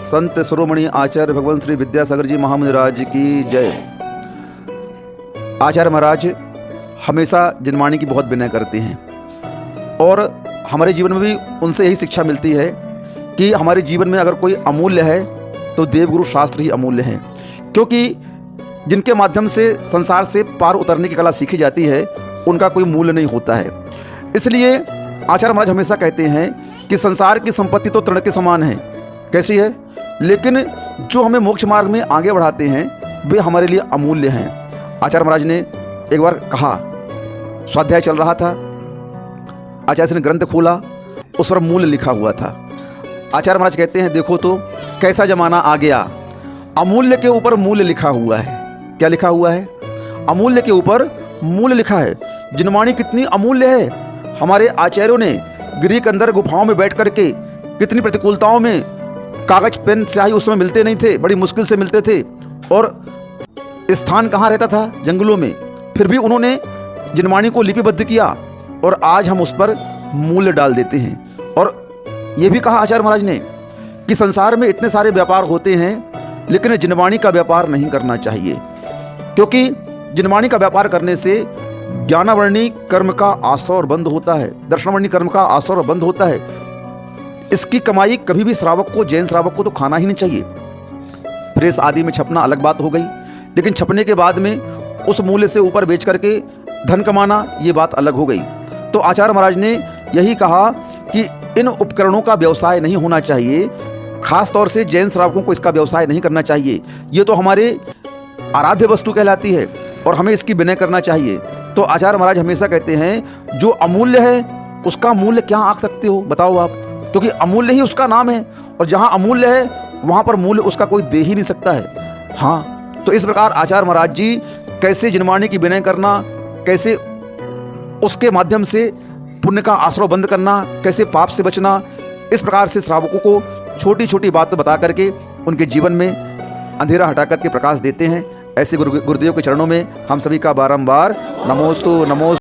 संत शिरोमणि आचार्य भगवान श्री विद्यासागर जी महामुनिराज की जय। आचार्य महाराज हमेशा जनवाणी की बहुत विनय करते हैं और हमारे जीवन में भी उनसे यही शिक्षा मिलती है कि हमारे जीवन में अगर कोई अमूल्य है तो देवगुरु शास्त्र ही अमूल्य हैं, क्योंकि जिनके माध्यम से संसार से पार उतरने की कला सीखी जाती है उनका कोई मूल्य नहीं होता है। इसलिए आचार्य महाराज हमेशा कहते हैं कि संसार की संपत्ति तो तृण के समान है, कैसी है, लेकिन जो हमें मोक्ष मार्ग में आगे बढ़ाते हैं वे हमारे लिए अमूल्य हैं। आचार्य महाराज ने एक बार कहा, स्वाध्याय चल रहा था, आचार्य ने ग्रंथ खोला, उस पर मूल्य लिखा हुआ था। आचार्य महाराज कहते हैं, देखो तो कैसा जमाना आ गया, अमूल्य के ऊपर मूल्य लिखा हुआ है। क्या लिखा हुआ है? अमूल्य के ऊपर मूल्य लिखा है। जनवाणी कितनी अमूल्य है। हमारे आचार्यों ने गिरी के अंदर गुफाओं में बैठ करके कितनी प्रतिकूलताओं में, कागज पेन स्याही उस समय मिलते नहीं थे, बड़ी मुश्किल से मिलते थे, और स्थान कहाँ रहता था? जंगलों में। फिर भी उन्होंने जनवाणी को लिपिबद्ध किया और आज हम उस पर मूल्य डाल देते हैं। और ये भी कहा आचार्य महाराज ने कि संसार में इतने सारे व्यापार होते हैं लेकिन जनवाणी का व्यापार नहीं करना चाहिए, क्योंकि जनवाणी का व्यापार करने से ज्ञानावर्णी कर्म का आस्वर बंद होता है, दर्शनावर्णी कर्म का आस्वर बंद होता है। इसकी कमाई कभी भी श्रावक को, जैन श्रावक को तो खाना ही नहीं चाहिए। प्रेस आदि में छपना अलग बात हो गई, लेकिन छपने के बाद में उस मूल्य से ऊपर बेच करके धन कमाना ये बात अलग हो गई। तो आचार्य महाराज ने यही कहा कि इन उपकरणों का व्यवसाय नहीं होना चाहिए, खास तौर से जैन श्रावकों को इसका व्यवसाय नहीं करना चाहिए। ये तो हमारे आराध्य वस्तु कहलाती है और हमें इसकी विनय करना चाहिए। तो आचार्य महाराज हमेशा कहते हैं, जो अमूल्य है उसका मूल्य क्या आंक सकते हो, बताओ आप, क्योंकि अमूल्य ही उसका नाम है, और जहाँ अमूल्य है वहाँ पर मूल्य उसका कोई दे ही नहीं सकता है। हाँ, तो इस प्रकार आचार्य महाराज जी कैसे जनवाणी की विनय करना, कैसे उसके माध्यम से पुण्य का आश्रय बंद करना, कैसे पाप से बचना, इस प्रकार से श्रावकों को छोटी छोटी बातें बता करके उनके जीवन में अंधेरा हटा करके प्रकाश देते हैं। ऐसे गुरुदेव के चरणों में हम सभी का बारंबार नमोस्तु नमोस्तु।